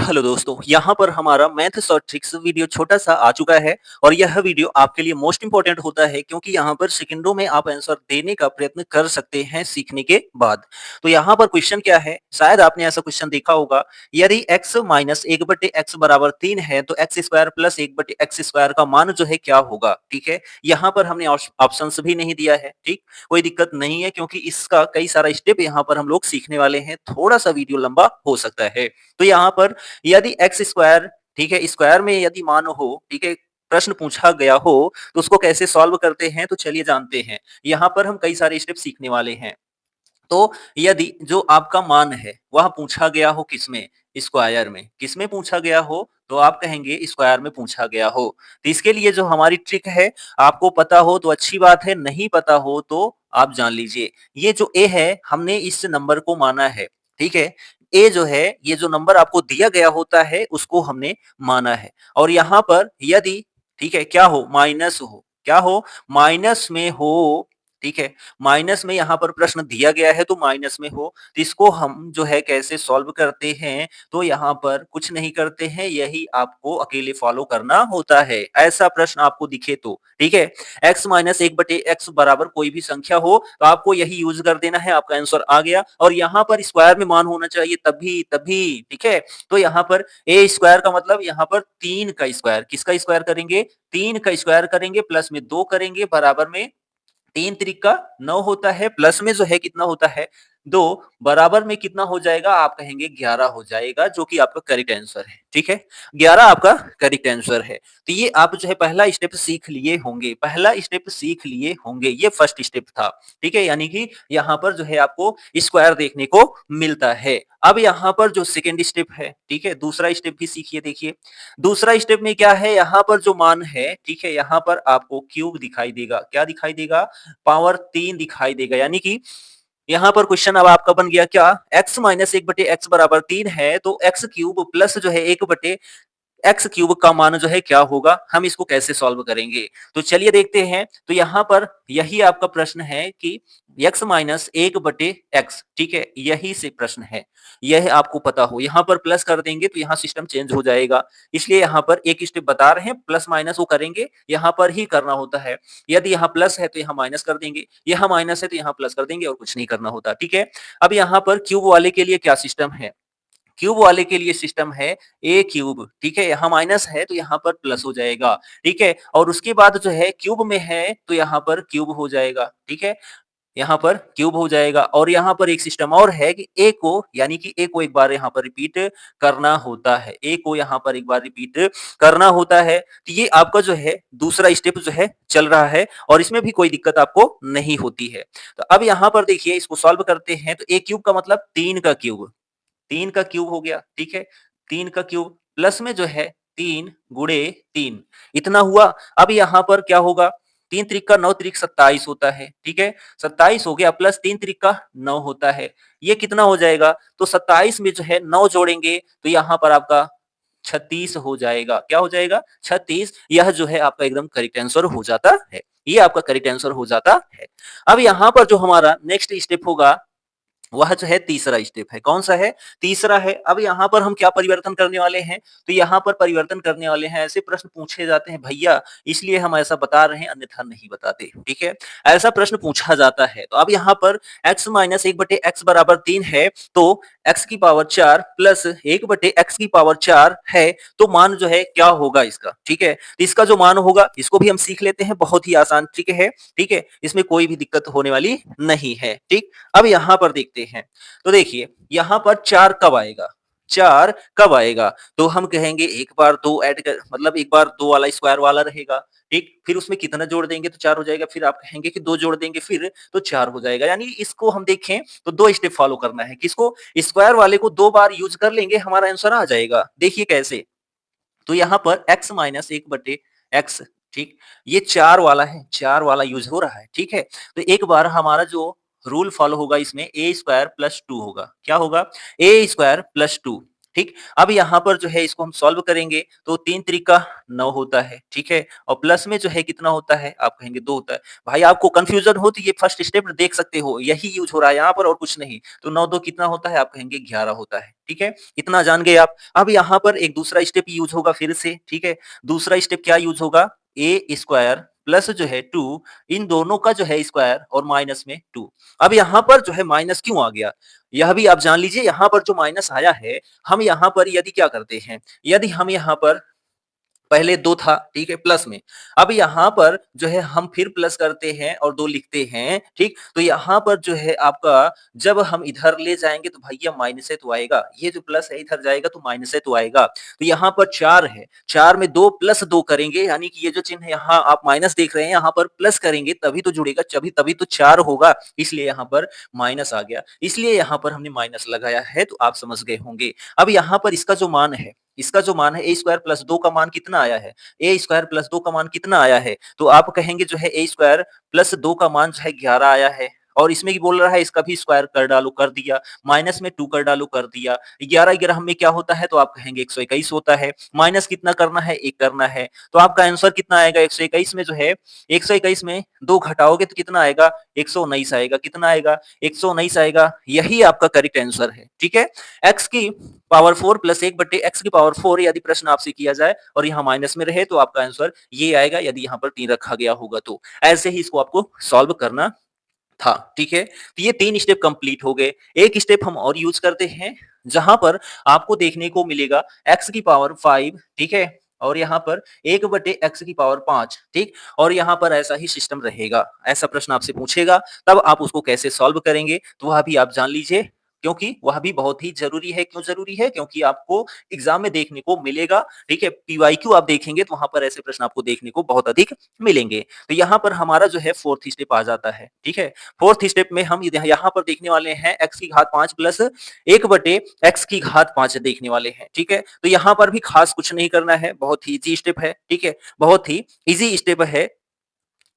Hello दोस्तों, यहाँ पर हमारा मैथ्स और ट्रिक्स वीडियो छोटा-सा आ चुका है और यह वीडियो आपके लिए मोस्ट इम्पोर्टेंट होता है क्योंकि यहाँ पर सेकंडों में आप आंसर देने का प्रयत्न कर सकते हैं सीखने के बाद। तो यहाँ पर क्वेश्चन क्या है, शायद आपने ऐसा क्वेश्चन देखा होगा, यदि x माइनस 1/x बराबर 3 है तो x square plus 1/x square का मान जो है क्या होगा? ठीक है, यहाँ पर हमने ऑप्शंस भी नहीं दिया है, ठीक? कोई दिक्कत नहीं है क्योंकि इसका कई सारा स्टेप यहाँ पर हम लोग सीखने वाले हैं, थोड़ा-सा वीडियो लंबा हो सकता है। तो यहाँ पर यदि एक्स स्क्वायर ठीक है, स्क्वायर में यदि मान हो, ठीक है, प्रश्न पूछा गया हो, तो उसको कैसे सॉल्व करते हैं, तो चलिए जानते हैं। यहाँ पर हम कई सारे स्टेप सीखने वाले हैं। तो यदि जो आपका मान है, वह पूछा गया हो किसमें? स्क्वायर में। किसमें पूछा गया हो? तो आप कहेंगे स्क्वायर में पूछा गया हो। तो इसके लिए जो हमारी ट्रिक है, आपको पता हो तो अच्छी बात है, नहीं पता हो तो आप जान लीजिए। ये जो ए है, हमने इस नंबर को माना है, ठीक है? ए जो है, ये जो नंबर आपको दिया गया होता है, उसको हमने माना है और यहाँ पर यदि ठीक है, क्या हो? माइनस हो। क्या हो? माइनस में हो, ठीक है? माइनस में यहाँ पर प्रश्न दिया गया है तो माइनस में हो, तो इसको हम जो है कैसे सॉल्व करते हैं, तो यहाँ पर कुछ नहीं करते हैं, यही आपको अकेले फॉलो करना होता है। ऐसा प्रश्न आपको दिखे तो, ठीक है? x माइनस 1/x बराबर कोई भी संख्या हो, तो आपको यही यूज़ कर देना है, आपका आंसर आ गया और यहाँ पर स्क्वायर में मान होना चाहिए तभी तभी, ठीक है? तो यहाँ पर a स्क्वायर का मतलब यहाँ पर 3 का स्क्वायर, किसका स्क्वायर करेंगे? 3 का स्क्वायर करेंगे, प्लस में 2 करेंगे, बराबर में 3 त्रिका 9 होता है, प्लस में जो है कितना होता है 2, बराबर में कितना हो जाएगा? आप कहेंगे 11 हो जाएगा, जो कि आपका करेक्ट आंसर है, ठीक है? 11 आपका करेक्ट आंसर है। तो ये आप जो है पहला स्टेप सीख लिए होंगे, पहला स्टेप सीख लिए होंगे, ये फर्स्ट स्टेप था, ठीक है? यानी कि यहाँ पर जो है आपको स्क्वायर देखने को मिलता है। अब यहाँ पर जो सेकंड स्टेप है, ठीक है? दूसरा स्टेप भी सीखिए, देखिए। दूसरा स्टेप में क्या है, यहाँ पर जो मान है, ठीक है? यहाँ पर आपको क्यूब दिखाई देगा, क्या दिखाई देगा? पावर 3 दिखाई देगा, यानी कि यहाँ पर क्वेश्चन अब आपका बन गया क्या? x माइनस 1/x बराबर 3 है, तो x क्यूब प्लस जो है 1/x क्यूब का मान जो है क्या होगा? हम इसको कैसे सॉल्व करेंगे? तो चलिए देखते हैं। तो यहाँ पर यही आपका प्रश्न है कि x माइनस 1/x, ठीक है? यही से प्रश्न है। यह आपको पता हो। यहाँ पर प्लस कर देंगे तो यहाँ सिस्टम चेंज हो जाएगा। इसलिए यहाँ पर एक स्टेप बता रहे हैं, प्लस माइनस वो करेंगे, यहाँ पर ही करना होता है। यदि यहाँ प्लस है तो यहाँ माइनस कर देंगे, यहाँ माइनस है तो यहाँ प्लस कर देंगे और कुछ नहीं करना होता, ठीक है? अब यहाँ पर क्यूब वाले के लिए क्या सिस्टम है? क्यूब वाले के लिए सिस्टम है ए क्यूब, ठीक है? यहाँ माइनस है तो यहाँ पर प्लस हो जाएगा, ठीक है? और उसके बाद जो है क्यूब में है तो यहाँ पर क्यूब हो जाएगा, ठीक है? यहाँ पर क्यूब हो जाएगा और यहाँ पर एक सिस्टम और है कि ए को यानी कि ए को एक बार यहाँ पर रिपीट करना होता है। ए को यहाँ पर एक बार रिपीट करना होता है। तो ये आपका जो है दूसरा स्टेप जो है चल रहा है और इसमें भी कोई दिक्कत आपको नहीं होती है। तो अब यहाँ पर देखिए इसको सॉल्व करते हैं तो ए क्यूब का मतलब 3 का क्यूब। 3 का क्यूब हो गया, ठीक है? 3 का क्यूब प्लस में जो है 3 गुणे 3 इतना हुआ। अब यहाँ पर क्या होगा? 3 त्रिक का 9 त्रिक 27 होता है, ठीक है? 27 हो गया प्लस 3 त्रिक का 9 होता है। ये कितना हो जाएगा? तो 27 में जो है 9 जोड़ेंगे तो यहाँ पर आपका 36 हो जाएगा। क्या हो जाएगा? 36। यह जो है आपका एकदम करेक्ट आंसर हो जाता है। ये आपका करेक्ट आंसर हो जाता है। अब यहाँ पर जो हमारा नेक्स्ट स्टेप होगा वह जो है तीसरा स्टेप है। कौन-सा है? तीसरा है। अब यहाँ पर हम क्या परिवर्तन करने वाले हैं? तो यहाँ पर परिवर्तन करने वाले हैं, ऐसे प्रश्न पूछे जाते हैं भैया, इसलिए हम ऐसा बता रहे हैं अन्यथा नहीं बताते, ठीक है? ऐसा प्रश्न पूछा जाता है। तो अब यहाँ पर x माइनस 1/x बराबर 3 है, तो x की पावर 4 प्लस 1/x की पावर 4 है, तो मान जो है क्या होगा इसका? ठीक है? तो इसका जो मान होगा, इसको भी हम सीख लेते हैं, बहुत ही आसान ट्रिक है, ठीक है? इसमें कोई भी दिक्कत होने वाली नहीं है, ठीक? अब यहाँ पर देखते हैं। तो देखिए, यहाँ पर 4 कब आएगा? 4 कब आएगा? तो हम कहेंगे एक बार 2 ऐड कर मतलब एक बार 2 वाला स्क्वायर वाला रहेगा, ठीक? फिर उसमें कितना जोड़ देंगे तो 4 हो जाएगा, फिर आप कहेंगे कि 2 जोड़ देंगे फिर तो 4 हो जाएगा। यानी इसको हम देखें तो 2 स्टेप फॉलो करना है। किसको? स्क्वायर वाले को 2 बार यूज़ कर लेंगे, हमारा आंसर आ जाएगा। देखिए कैसे? तो यहाँ पर x माइनस 1/x, ठीक? ये 4 वाला है, 4 वाला यूज़ हो रहा है, ठीक है? तो एक बार हमारा जो रूल फॉलो होगा इसमें a² + 2 होगा। क्या होगा? a² + 2, ठीक? अब यहाँ पर जो है इसको हम सॉल्व करेंगे तो 3 त्रिका 9 होता है, ठीक है? और प्लस में जो है कितना होता है? आप कहेंगे 2 होता है। भाई आपको कन्फ्यूज़न हो तो ये फर्स्ट स्टेप देख सकते हो, यही यूज़ हो रहा है यहाँ पर और कुछ नहीं। तो 9 2 कितना होता है? आप कहेंगे 11 होता है, ठीक है? इतना जान गए आप। अब यहाँ पर एक दूसरा स्टेप यूज़ होगा फिर से, ठीक है? दूसरा स्टेप क्या यूज़ होगा? ए स्क्वायर प्लस जो है 2 इन दोनों का जो है स्क्वायर और माइनस में 2। अब यहाँ पर जो है माइनस क्यों आ गया? यह भी आप जान लीजिए यहाँ पर जो माइनस आया है, हम यहाँ पर यदि क्या करते हैं, यदि हम यहाँ पर पहले 2 था, ठीक है, प्लस में। अब यहाँ पर जो है हम फिर प्लस करते हैं और 2 लिखते हैं, ठीक? तो यहाँ पर जो है आपका जब हम इधर ले जाएँगे तो भैया माइनस से तो आएगा। ये जो प्लस है इधर जाएगा तो माइनस से तो आएगा। तो यहाँ पर 4 है, 4 में 2 प्लस 2 करेंगे यानी कि ये जो चिन्ह यहाँ आप माइनस देख रहे हैं यहाँ पर प्लस करेंगे तभी तो जुड़ेगा, तभी तभी तो 4 होगा। इसलिए यहाँ पर माइनस आ गया। इसलिए यहाँ पर हमने माइनस लगाया है तो आप समझ गए होंगे। अब यहाँ पर इसका जो मान है ए स्क्वायर प्लस 2 का मान कितना आया है? ए स्क्वायर प्लस 2 का मान कितना आया है? तो आप कहेंगे जो है ए स्क्वायर प्लस 2 का मान जो है 11 आया है और इसमें भी बोल रहा है इसका भी स्क्वायर कर डालो, कर दिया। माइनस में 2 कर डालो, कर दिया। 11 में क्या होता है? तो आप कहेंगे 121 होता है। माइनस कितना करना है? 1 करना है। तो आपका आंसर कितना आएगा? 121 में जो है 121 में 2 घटाओगे तो कितना आएगा? 119 आएगा। कितना आएगा? 119 आएगा। यही आपका करेक्ट आंसर है। ठीक है? x की पावर 4 प्लस 1 बटे x की पावर 4 यदि प्रश्न आपसे किया जाए और यहाँ माइनस में रहे तो आपका आंसर ये आएगा यदि यहाँ पर 3 रखा गया होगा तो। ऐसे ही इसको आपको सॉल्व करना था, ठीक है? तो ये 3 स्टेप कंप्लीट हो गए। एक स्टेप हम और यूज़ करते हैं, जहाँ पर आपको देखने को मिलेगा x की पावर 5, ठीक है? और यहाँ पर 1 बटे x की पावर 5, ठीक? और यहाँ पर ऐसा ही सिस्टम रहेगा। ऐसा प्रश्न आपसे पूछेगा, तब आप उसको कैसे सॉल्व करेंगे, तो वह भी आप जान लीजिए, क्योंकि वह भी बहुत ही ज़रूरी है। क्यों ज़रूरी है? क्योंकि आपको एग्ज़ाम में देखने को मिलेगा, ठीक है? पीवाईक्यू आप देखेंगे, तो वहाँ पर ऐसे प्रश्न आपको देखने को बहुत अधिक मिलेंगे। तो यहाँ पर हमारा जो है 4th स्टेप आ जाता है, ठीक है? 4th स्टेप में हम यहाँ पर देखने वाले हैं x की घात 5 प्लस 1 बटे x की घात 5 देखने वाले हैं, ठीक है? तो यहाँ पर भी खास कुछ नहीं करना है, बहुत ही ईज़ी स्टेप है, ठीक है? बहुत ही ईज़ी स्टेप है।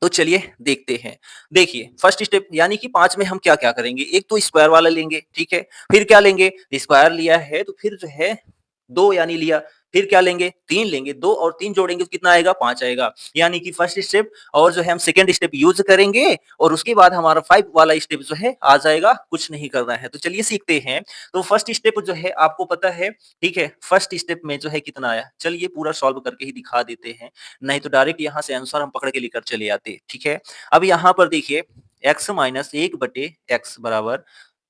तो चलिए देखते हैं। देखिए फर्स्ट स्टेप यानी कि 5 में हम क्या-क्या करेंगे? एक तो स्क्वायर वाला लेंगे, ठीक है? फिर क्या लेंगे? स्क्वायर लिया है तो फिर जो है 2 यानी लिया, फिर क्या लेंगे? 3 लेंगे, 2 और 3 जोड़ेंगे तो कितना आएगा? 5 आएगा। यानी कि फर्स्ट स्टेप और जो है हम सेकंड स्टेप यूज़ करेंगे और उसके बाद हमारा 5 वाला स्टेप जो है आ जाएगा, कुछ नहीं करना है। तो चलिए सीखते हैं। तो फर्स्ट स्टेप जो है आपको पता है, ठीक है? फर्स्ट स्टेप में जो है कितना आया? चलिए पूरा सॉल्व करके ही दिखा देते हैं। नहीं तो डायरेक्ट यहाँ से आंसर हम पकड़ के लेकर चले आते, ठीक है? अब यहाँ पर देखिए x माइनस 1 बटे x बराबर,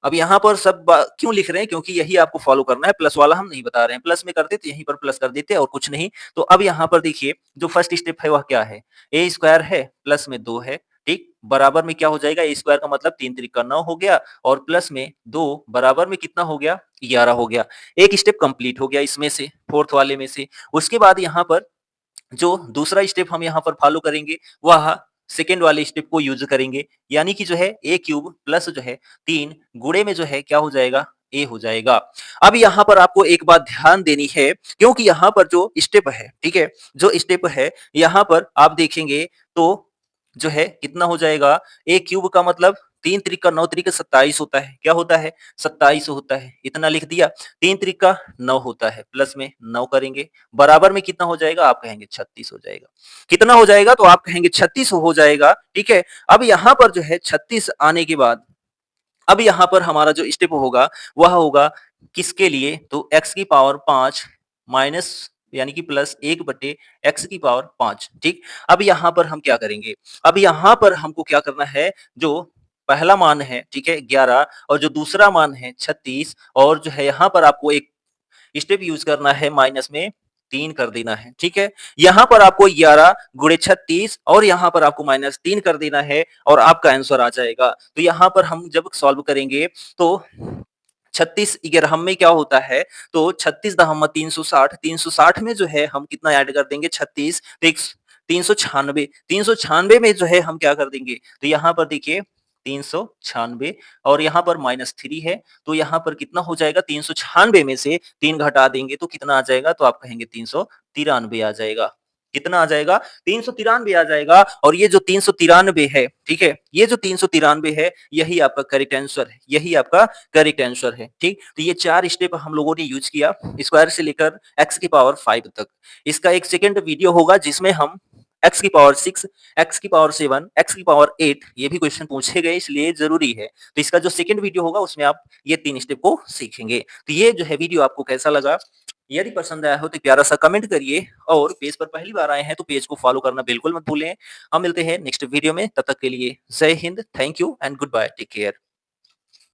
अब यहाँ पर सब क्यों लिख रहे हैं? क्योंकि यही आपको फॉलो करना है, प्लस वाला हम नहीं बता रहे हैं। प्लस में करते तो यहीं पर प्लस कर देते और कुछ नहीं। तो अब यहाँ पर देखिए जो फर्स्ट स्टेप है वह क्या है? ए स्क्वायर है प्लस में 2 है, ठीक? बराबर में क्या हो जाएगा? ए स्क्वायर का मतलब 3 त्रिका 9 हो गया और प्लस में 2 बराबर में कितना हो गया? 11 हो गया। एक स्टेप कंप्लीट हो गया इसमें से, 4th वाले में से। उसके बाद यहाँ पर जो दूसरा स्टेप हम यहाँ पर फॉलो करेंगे वह सेकंड वाले स्टेप को यूज करेंगे, यानी कि जो है ए क्यूब प्लस जो है 3 गुणे में जो है क्या हो जाएगा? ए हो जाएगा। अब यहाँ पर आपको एक बात ध्यान देनी है, क्योंकि यहाँ पर जो स्टेप है, ठीक है? जो स्टेप है यहाँ पर आप देखेंगे तो जो है कितना हो जाएगा? ए क्यूब का मतलब 3 त्रिका 9 त्रिका 27 होता है। क्या होता है? 27 होता है। इतना लिख दिया। 3 त्रिका 9 होता है, प्लस में 9 करेंगे, बराबर में कितना हो जाएगा? आप कहेंगे 36 हो जाएगा। कितना हो जाएगा? तो आप कहेंगे 36 हो जाएगा, ठीक है? अब यहाँ पर जो है 36 आने के बाद अब यहाँ पर हमारा जो स्टेप होगा वह होगा किसके लिए? तो x की पावर 5 माइनस यानी कि प्लस 1 बटे x की पावर 5, ठीक? अब यहाँ पर हम क्या करेंगे? अब यहाँ पर हमको क्या करना है? जो पहला मान है, ठीक है, 11 और जो दूसरा मान है 36 और जो है यहाँ पर आपको एक स्टेप यूज करना है, माइनस में 3 कर देना है, ठीक है? यहाँ पर आपको 11 गुणे 36 और यहाँ पर आपको माइनस 3 कर देना है और आपका आंसर आ जाएगा। तो यहाँ पर हम जब सॉल्व करेंगे तो 36 ग्रहम में क्या होता है? तो 36 दहम 360, 360 में जो है हम कितना ऐड कर देंगे? 36 तो 396, 396 में जो है हम क्या कर देंगे? तो यहाँ पर देखिए 396 और यहाँ पर -3 है, तो यहाँ पर कितना हो जाएगा? 396 में से 3 घटा देंगे तो कितना आ जाएगा? तो आप कहेंगे 393 आ जाएगा। कितना आ जाएगा? 393 आ जाएगा और ये जो 393 है, ठीक है? ये जो 393 है, यही आपका करेक्ट आंसर है, यही आपका करेक्ट आंसर है, ठीक? तो ये 4 स्टेप हम लोगों ने यूज़ किया, स्क्वायर से लेकर x की पावर 5 तक। इसका एक सेकंड वीडियो होगा जिसमें हम x की पावर 6, x की पावर 7, x की पावर 8 ये भी क्वेश्चन पूछे गए इसलिए ज़रूरी है। तो इसका जो सेकंड वीडियो होगा उसमें आप ये 3 स्टेप को सीखेंगे। तो ये जो है वीडियो आपको कैसा लगा? यदि पसंद आया हो तो प्यारा-सा कमेंट करिए और पेज पर पहली बार आए हैं तो पेज को फॉलो करना बिल्कुल मत भूलें। हम मिलते हैं नेक्स्ट वीडियो में, तब तक के लिए Jai Hind, thank you and goodbye, take care.